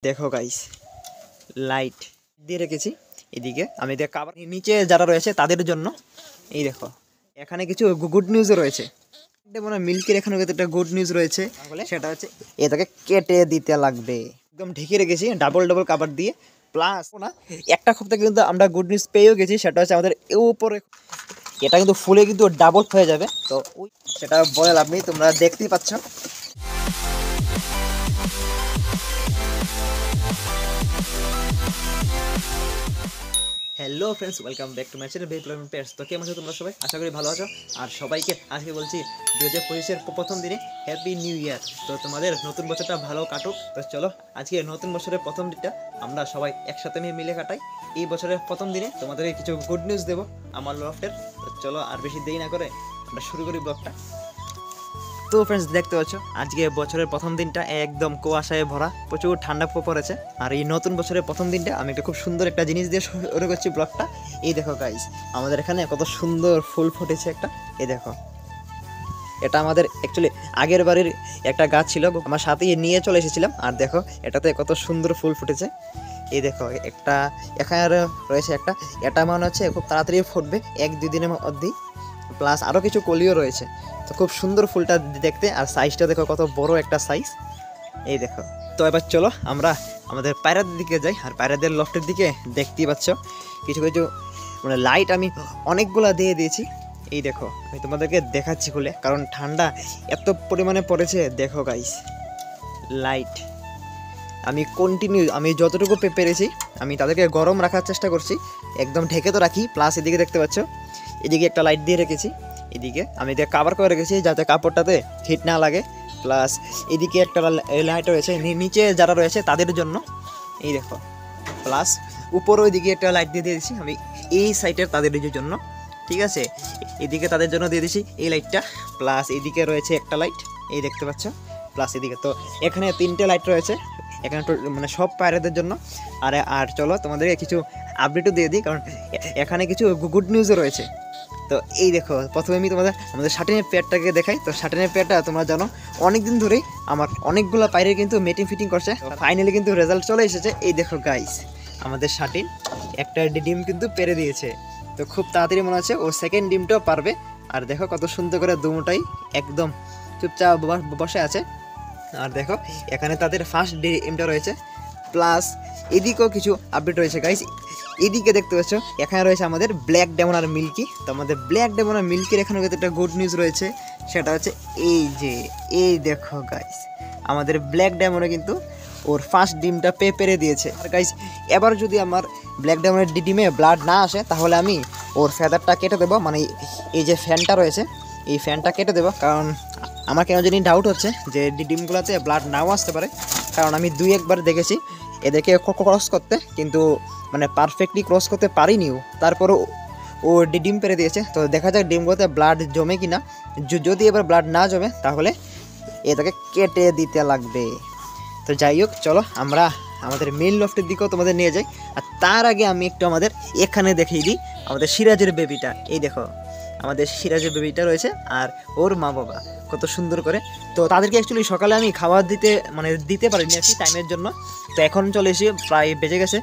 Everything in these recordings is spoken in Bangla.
দেখো গাইস, লাইট দিয়ে রেখেছি এদিকে। আমি দেখ কাবার নিচে যারা রয়েছে তাদের জন্য এই দেখো এখানে কিছু গুড নিউজ রয়েছে। মনে হয় মিল্কের এখানে একটা গুড নিউজ রয়েছে, সেটা হচ্ছে এটাকে কেটে দিতে লাগবে। একদম ঢেকে রেখেছি ডাবল ডাবল কাবার দিয়ে। প্লাস না একটা খোপ থেকে কিন্তু আমরা গুড নিউজ পেয়েও গেছি, সেটা হচ্ছে আমাদের উপরে এটা কিন্তু ফুলে কিন্তু ডাবল হয়ে যাবে। তো ওই সেটা বলে লাভ নেই, তোমরা দেখতেই পাচ্ছ। Hello friends, welcome back to my channel ভেপ্লয়েন্ট পেয়ার্স। তো কেমন আছো তোমরা সবাই? আশা করি ভালো আছো। আর সবাইকে আজকে বলছি 2025-এর প্রথম দিনে হ্যাপি নিউ ইয়ার। তো তোমাদের নতুন বছরটা ভালো কাটুক। তো চলো আজকে নতুন বছরের প্রথম দিনটা আমরা সবাই একসাথে মিলে কাটাই। এই বছরের প্রথম দিনে তোমাদেরকে কিছু গুড নিউজ দেবো আমার লফটের। তো চলো আর বেশি দেরি না করে আমরা শুরু করি ব্লগটা। তো ফ্রেন্ডস দেখতে পাচ্ছ আজকে বছরের প্রথম দিনটা একদম কুয়াশায় ভরা, প্রচুর ঠান্ডা পড়েছে। আর এই নতুন বছরের প্রথম দিনটা আমি একটা খুব সুন্দর একটা জিনিস দিয়ে শুরু করছি ব্লগটা। এই দেখো গাইস, আমাদের এখানে কত সুন্দর ফুল ফুটেছে একটা। এই দেখো, এটা আমাদের অ্যাকচুয়ালি আগের বাড়ির একটা গাছ ছিল, আমার সাথেই নিয়ে চলে এসেছিলাম। আর দেখো এটাতে কত সুন্দর ফুল ফুটেছে। এই দেখো একটা এখানে রয়েছে একটা, এটা মনে হচ্ছে খুব তাড়াতাড়ি ফুটবে, 1-2 দিনের মধ্যেই। প্লাস আরও কিছু কলিও রয়েছে। তো খুব সুন্দর ফুলটা দেখতে, আর সাইজটা দেখো কত বড় একটা সাইজ। এই দেখো, তো এবার চলো আমরা আমাদের পায়রাদের দিকে যাই। আর পায়রাদের লফটের দিকে দেখতেই পাচ্ছ কিছু কিছু মানে লাইট আমি অনেকগুলা দিয়ে দিয়েছি। এই দেখো আমি তোমাদেরকে দেখাচ্ছি খুলে, কারণ ঠান্ডা এত পরিমাণে পড়েছে। দেখো গাইস, লাইট আমি কন্টিনিউ আমি যতটুকু পেরেছি আমি তাদেরকে গরম রাখার চেষ্টা করছি, একদম ঢেকে তো রাখি। প্লাস এদিকে দেখতে পাচ্ছ এদিকে একটা লাইট দিয়ে রেখেছি, এদিকে আমি এদিকে কাভার করে রেখেছি যাতে কাপড়টাতে হিট না লাগে। প্লাস এদিকে একটা লাইট রয়েছে নিচে যারা রয়েছে তাদের জন্য, এই দেখো। প্লাস উপরে ওইদিকে একটা লাইট দিয়ে দিয়েছি আমি এই সাইডের তাদের জন্য, ঠিক আছে। এদিকে তাদের জন্য দিয়ে দিয়েছি এই লাইটটা। প্লাস এদিকে রয়েছে একটা লাইট, এই দেখতে পাচ্ছ। প্লাস এদিকে তো এখানে 3টে লাইট রয়েছে এখানে, মানে সব পায়রাদের জন্য। আর চলো তোমাদেরকে কিছু আপডেটও দিয়ে দিই, কারণ এখানে কিছু গুড নিউজও রয়েছে। তো এই দেখো, প্রথমে আমি আমাদের শাটিনের পেয়ারটাকে দেখাই। তো শাটিনের পেয়ারটা তোমরা জানো অনেক দিন ধরেই আমার অনেকগুলো পায়রে কিন্তু মেটিং ফিটিং করছে। ফাইনালি কিন্তু রেজাল্ট চলে এসেছে। এই দেখো গাইস, আমাদের শাটিন একটা ডিম কিন্তু পেরে দিয়েছে। তো খুব তাড়াতাড়ি মনে হচ্ছে ও সেকেন্ড ডিমটাও পারবে। আর দেখো কত সুন্দর করে দুটোটাই একদম চুপচাপ বসে আছে। আর দেখো এখানে তাদের ফার্স্ট ডিমটা রয়েছে। প্লাস এদিকেও কিছু আপডেট রয়েছে গাইস। এদিকে দেখতে পাচ্ছ এখানে রয়েছে আমাদের ব্ল্যাক ডেমন আর মিল্কি। তো আমাদের ব্ল্যাক ডেমন আর মিল্কির এখানে কিন্তু একটা গুড নিউজ রয়েছে, সেটা হচ্ছে এই দেখো গাইস, আমাদের ব্ল্যাক ডেমনে কিন্তু ওর ফার্স্ট ডিমটা পেরে দিয়েছে। আর গাইস এবার যদি আমার ব্ল্যাক ডেমনের ডিমে ব্লাড না আসে তাহলে আমি ওর ফেদারটা কেটে দেবো, মানে এই যে ফ্যানটা রয়েছে এই ফ্যানটা কেটে দেবো। কারণ আমার কেন জানি ডাউট হচ্ছে যে ডিমগুলোতে ব্লাড নাও আসতে পারে, কারণ আমি 2-1 বার দেখেছি এদেরকে ক্রস করতে, কিন্তু মানে পারফেক্টলি ক্রস করতে পারিনি। তারপরও ও ডিম পেরে দিয়েছে। তো দেখা যাক ডিমগুলোতে ব্লাড জমে কি না। যদি এবার ব্লাড না জমে তাহলে এটাকে কেটে দিতে লাগবে। তো যাই হোক, চলো আমরা আমাদের মেইন লফটের দিকেও তোমাদের নিয়ে যাই। আর তার আগে আমি একটু আমাদের এখানে দেখিয়ে দিই আমাদের সিরাজের বেবিটা। এই দেখো আমাদের সিরাজের বেবিটা রয়েছে আর ওর মা বাবা কত সুন্দর করে। তো তাদেরকে অ্যাকচুয়ালি সকালে আমি খাবার দিতে পারিনি আর কি টাইমের জন্য। তো এখন চলে এসে প্রায় বেজে গেছে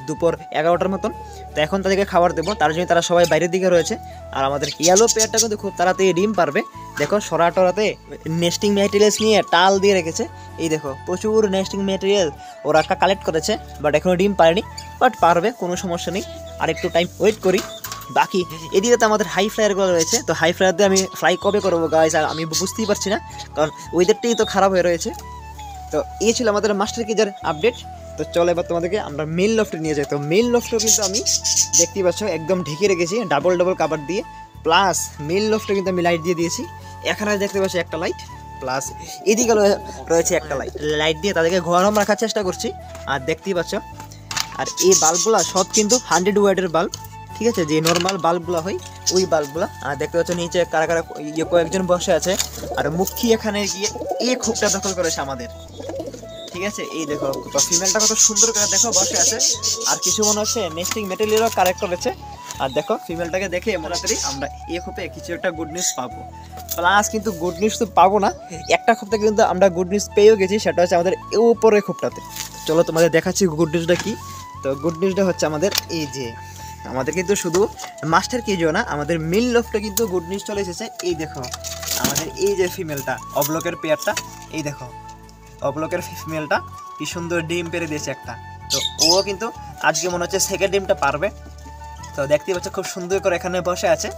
দুপুর 11টার মতন। তো এখন তাদেরকে খাবার দেবো, তার জন্য তারা সবাই বাইরের দিকে রয়েছে। আর আমাদের ইয়েলো পেয়ারটা কিন্তু খুব তাড়াতাড়ি ডিম পারবে। দেখো সরাটরাতে নেস্টিং ম্যাটেরিয়ালস নিয়ে টাল দিয়ে রেখেছে। এই দেখো প্রচুর নেস্টিং ম্যাটেরিয়াল ওরা কালেক্ট করেছে, বাট এখনও ডিম পারেনি, বাট পারবে, কোনো সমস্যা নেই। আর একটু টাইম ওয়েট করি। বাকি এদিকে তো আমাদের হাই ফ্লায়ারগুলো রয়েছে। তো হাই ফ্লায়ার দিয়ে আমি ফ্লাই কবে করবো গাইস, আর আমি বুঝতেই পারছি না, কারণ ওয়েদারটাই তো খারাপ হয়ে রয়েছে। তো এই ছিল আমাদের মাস্টার কিজার আপডেট। তো চলো এবার তোমাদেরকে আমরা মেইন লফটে নিয়ে যাই। তো মেইন লফটে কিন্তু আমি দেখতেই পাচ্ছ একদম ঢেকে রেখেছি ডাবল ডাবল কাভার দিয়ে। প্লাস মেইন লফটে কিন্তু আমি লাইট দিয়ে দিয়েছি। এখানে দেখতে পাচ্ছি একটা লাইট, প্লাস এদিকে রয়েছে একটা লাইট দিয়ে তাদেরকে গরম রাখার চেষ্টা করছি। আর দেখতেই পাচ্ছ, আর এই বাল্বগুলো সব কিন্তু 100 ওয়াটের বাল্ব, ঠিক আছে, যে নর্মাল বাল্বগুলো হয় ওই বাল্বগুলো। আর দেখতে পাচ্ছ নিচে কারা কারা কয়েকজন বসে আছে। আর মুখী এখানে গিয়ে এই খুবটা দখল করেছে আমাদের, ঠিক আছে। এই দেখো ফিমেলটা কত সুন্দর করে দেখো বসে আছে। আর কিছু মনে হচ্ছে নেস্টিং মেটেরিয়ালও কালেক্ট করেছে। আর দেখো ফিমেলটাকে দেখে মোটামুটি আমরা এই খোপে কিছু একটা গুড নিউজ পাবো। প্লাস কিন্তু গুড নিউজ তো পাবো না, একটা খোপ থেকে কিন্তু আমরা গুড নিউজ পেয়েও গেছি, সেটা হচ্ছে আমাদের এই উপরের খোপটাতে। চলো তোমাদের দেখাচ্ছি গুড নিউজটা কি। তো গুড নিউজটা হচ্ছে আমাদের এই যে আমাদের কিন্তু শুধু মাস্টার কেজিও না, আমাদের মিল লফটে কিন্তু গুড নিউজ চলে এসেছে। এই দেখো আমাদের এই যে ফিমেলটা অবলকের পেয়ারটা, এই দেখো অবলকের ফিমেলটা কি সুন্দর ডিম পেরে দিয়েছে একটা। তো ও কিন্তু আজকে মনে হচ্ছে সেকেন্ড ডিমটা পারবে। তো দেখতে পাচ্ছ খুব সুন্দর করে এখানে বসে আছে।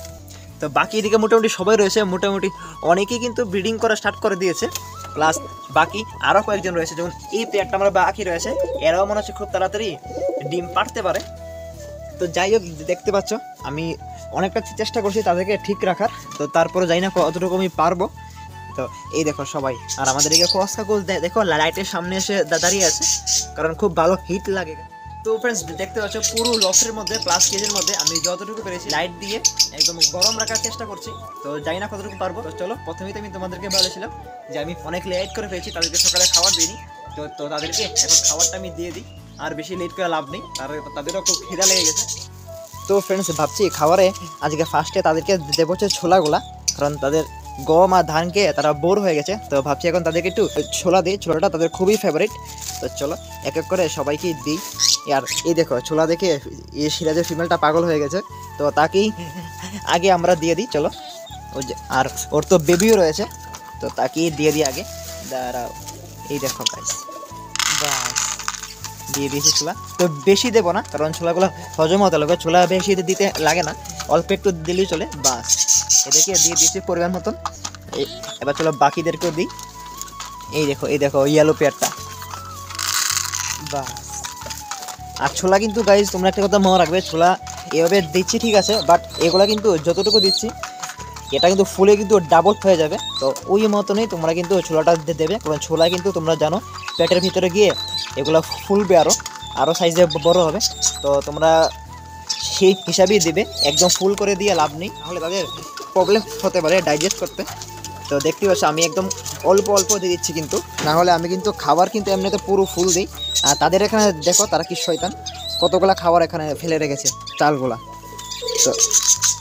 তো বাকি এদিকে মোটামুটি সবাই রয়েছে, মোটামুটি অনেকেই কিন্তু ব্রিডিং করা স্টার্ট করে দিয়েছে। প্লাস বাকি আরও কয়েকজন রয়েছে, যেমন এই পেয়ারটা আমরা বাকি রয়েছে, এরাও মনে হচ্ছে খুব তাড়াতাড়ি ডিম পারতে পারে। তো যাই হোক দেখতে পাচ্ছ আমি অনেকটা চেষ্টা করছি তাদেরকে ঠিক রাখার, তো তারপরে যাই না কতটুকু আমি পারবো। তো এই দেখো সবাই, আর আমাদের এদিকে ক্রস কাকুল দেখো লাইটের সামনে এসে দাঁড়িয়ে আছে, কারণ খুব ভালো হিট লাগে। তো ফ্রেন্ডস দেখতে পাচ্ছ পুরো লফটের মধ্যে প্লাস কেজের মধ্যে আমি যতটুকু পেরেছি লাইট দিয়ে একদম গরম রাখার চেষ্টা করছি। তো জানি না কতটুকু পারবো। তো চলো প্রথমেই তো আমি তোমাদেরকে বলেছিলাম যে আমি অনেক লেট করে ফেলেছি, তাদেরকে সকালে খাবার দিইনি। তো তাদেরকে এখন খাবারটা আমি দিয়ে দিই, আর বেশি লেট করে লাভ নেই, তাদেরও খুব খিদা লেগে গেছে। তো ফ্রেন্ডস ভাবছি খাবারে আজকে ফার্স্টে তাদেরকে দেবো হচ্ছে ছোলাগুলা, কারণ তাদের গম আর ধানকে তারা বোর হয়ে গেছে। তো ভাবছি এখন তাদেরকে একটু ছোলা দিই, ছোলাটা তাদের খুবই ফেভারিট। তো চলো এক এক করে সবাইকেই দিই। আর এই দেখো ছোলা দেখে এই সিরাজের ফিমেলটা পাগল হয়ে গেছে, তো তাকেই আগে আমরা দিয়ে দিই। চলো আর ওর তো বেবিও রয়েছে, তো তাকেই দিয়ে দিই আগে। দাঁড়াও, এই দেখো গাইস, বাস দিয়ে দিয়েছি ছোলা। তো বেশি দেবো না, কারণ ছোলাগুলো হজম হতে লাগবে, ছোলা বেশি দিতে লাগে না, অল্প একটু দিলেই চলে। বাস এদেরকে দিয়ে দিয়েছি পরিমাণ মতন। এবার চলো বাকিদেরকেও দিই। এই দেখো ইয়েলো পেয়ারটা, বাস। আর ছোলা কিন্তু গাইজ তোমরা একটা কথা মনে রাখবে, ছোলা এভাবে দিচ্ছি ঠিক আছে, বাট এগুলা কিন্তু যতটুকু দিচ্ছি এটা কিন্তু ফুলে কিন্তু ডাবল হয়ে যাবে। তো ওই মতনই তোমরা কিন্তু ছোলাটা দেবে, কারণ ছোলা কিন্তু তোমরা জানো পেটের ভিতরে গিয়ে এগুলো ফুলবে, আরও সাইজে বড় হবে। তো তোমরা সেই হিসাবেই দিবে, একদম ফুল করে দিয়ে লাভ নেই, তাহলে তাদের প্রবলেম হতে পারে ডাইজেস্ট করতে। তো দেখতে পাচ্ছ আমি একদম অল্প অল্প দিয়ে দিচ্ছি, কিন্তু না হলে আমি কিন্তু খাবার কিন্তু এমনিতে পুরো ফুল দিই। আর তাদের এখানে দেখো তারা কি শয়তান, কতগুলা খাবার এখানে ফেলে রেখেছে চালগুলা। তো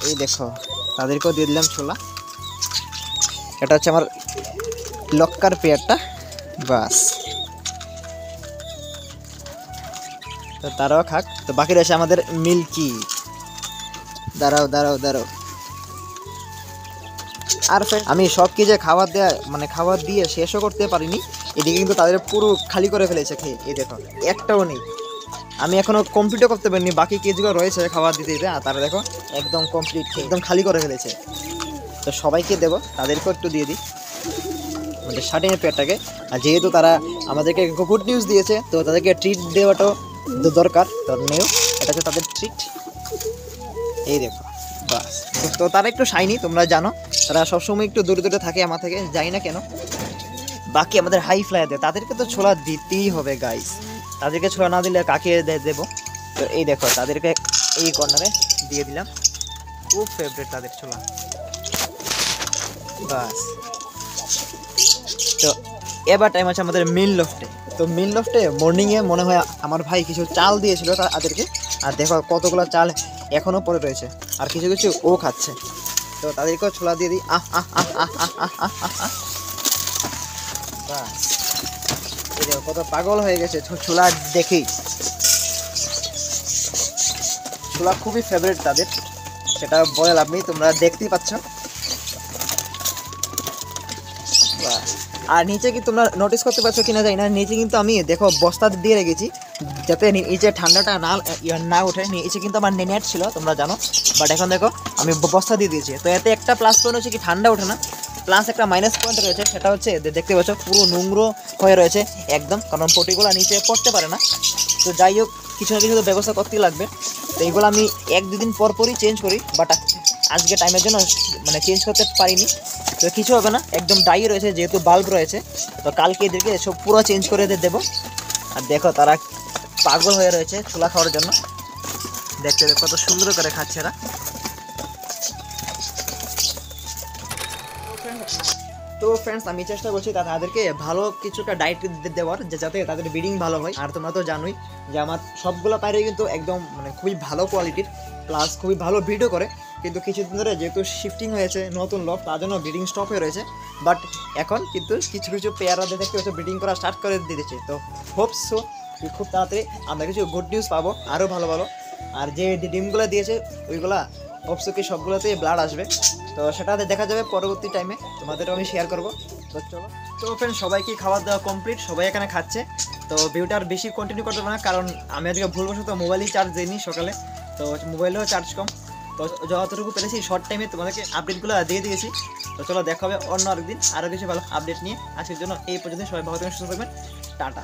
এই দেখো তাদেরকেও দিয়ে দিলাম ছোলা। এটা হচ্ছে আমার লক্কার পেয়ারটা, বাস। তো তারাও খাক। তো বাকি রয়েছে আমাদের মিল্কি। দাঁড়াও। আর আমি সব কিছু খাবার দেওয়া খাবার দিয়ে শেষও করতে পারিনি, এদিকে কিন্তু তাদের পুরো খালি করে ফেলেছে খেয়ে। এই দেখো একটাও নেই, আমি এখনও কমপ্লিটও করতে পারিনি, বাকি কেজিগুলো রয়েছে খাবার দিতে দিতে। আর তারা দেখো একদম কমপ্লিট, একদম খালি করে ফেলেছে। তো সবাইকে দেবো, তাদেরকেও একটু দিয়ে দিই আমাদের শার্টিনের পেয়ারটাকে। আর যেহেতু তারা আমাদেরকে গুড নিউজ দিয়েছে, তো তাদেরকে ট্রিট দেওয়াটাও দরকার। তো নেও, এটা হচ্ছে তাদের ট্রিট। এই দেখো, বাস। তো তারা একটু শাইনি, তোমরা জানো তারা সবসময় একটু দূরে দূরে থাকে আমার থেকে, জানি না কেন। বাকি আমাদের হাই ফ্লাইয়ারদের তাদেরকে তো ছোলা দিতেই হবে গাইস, তাদেরকে ছোলা না দিলে কাকে দেবো। তো এই দেখো তাদেরকে এই কর্নারে দিয়ে দিলাম, খুব ফেভারিট তাদের ছোলা, বাস। তো এবার টাইম আছে আমাদের মিল লফটে। তো মিল লফটে মর্নিংয়ে মনে হয় আমার ভাই কিছু চাল দিয়েছিল তাদেরকে, আর দেখো কতগুলো চাল এখনও পড়ে রয়েছে, আর কিছু কিছু ও খাচ্ছে। তো তাদেরকেও ছোলা দিয়ে দিই, বাস। এই দেখো কত পাগল হয়ে গেছে ছোলা দেখেই। ছোলা খুবই ফেভারিট তাদের, সেটা বলে লাভ নেই, তোমরা দেখতেই পাচ্ছ। আর নিচে কি তোমরা নোটিস করতে পারছো কিনা জানি না, নিচে কিন্তু আমি দেখো বস্তা দিয়ে রেখেছি, যাতে নিচে ঠান্ডাটা না ওঠে। নিচে কিন্তু আমার নেট ছিল তোমরা জানো, বাট এখন দেখো আমি বস্তা দিয়ে দিয়েছি। তো এতে একটা প্লাস পয়েন্ট হচ্ছে কি ঠান্ডা ওঠে না, প্লাস একটা মাইনাস পয়েন্ট রয়েছে, সেটা হচ্ছে দেখতে পাচ্ছ পুরো নোংরো হয়ে রয়েছে একদম, কারণ পটিগুলো নিচে পড়তে পারে না। তো যাই হোক কিছু না কিছু তো ব্যবস্থা করতেই লাগবে। তো এইগুলো আমি 1-2 দিন পরই চেঞ্জ করি, বাট আজকে টাইমের জন্য চেঞ্জ করতে পারিনি। তো কিছু হবে না, একদম ডাই রয়েছে যেহেতু বাল্ব রয়েছে। তো কালকে এদেরকে সব পুরো চেঞ্জ করে দেবো। আর দেখো তারা পাগল হয়ে রয়েছে ছোলা খাওয়ার জন্য, দেখতে কত সুন্দর করে খাচ্ছে এরা। তো ফ্রেন্ডস আমি চেষ্টা করছি তাদেরকে ভালো কিছুটা ডায়েট দেওয়ার, যাতে তাদের ব্রিডিং ভালো হয়। আর তোমরা তো জানোই যে আমার সবগুলো পায়রা কিন্তু একদম খুবই ভালো কোয়ালিটির, প্লাস খুবই ভালো ব্রিডও করে, কিন্তু কিছুদিন ধরে যেহেতু শিফটিং হয়েছে নতুন লক, তার জন্য ব্রিডিং স্টপ হয়ে রয়েছে। বাট এখন কিন্তু কিছু কিছু পেয়ারাদের দেখতে হচ্ছে ব্রিডিং করা স্টার্ট করে দিয়েছে। তো হোপস সো খুব তাড়াতাড়ি আমরা কিছু গুড নিউজ পাবো, আরও ভালো ভালো। আর যে ডিমগুলো দিয়েছে ওইগুলা হোপস কি সবগুলোতেই ব্লাড আসবে, তো সেটা দেখা যাবে পরবর্তী টাইমে, তোমাদেরও আমি শেয়ার করবো। তো চলো, তো ফ্রেন্ড সবাইকে খাবার দাওয়া কমপ্লিট, সবাই এখানে খাচ্ছে। তো ভিডিওটা আর বেশি কন্টিনিউ করতে পারবো না, কারণ আমি আজকে ভুলবশত মোবাইলই চার্জ দিইনি সকালে, তো মোবাইলেও চার্জ কম। তো যতটুকু পেরেছি শর্ট টাইমে তোমাদেরকে আপডেটগুলো দিয়ে দিয়েছি। তো চলো দেখা হবে অন্য আরেকদিন আরও কিছু ভালো আপডেট নিয়ে। আজকের জন্য এই পর্যন্ত, সবাই ভালো থাকবেন, সুস্থ থাকবেন, টাটা।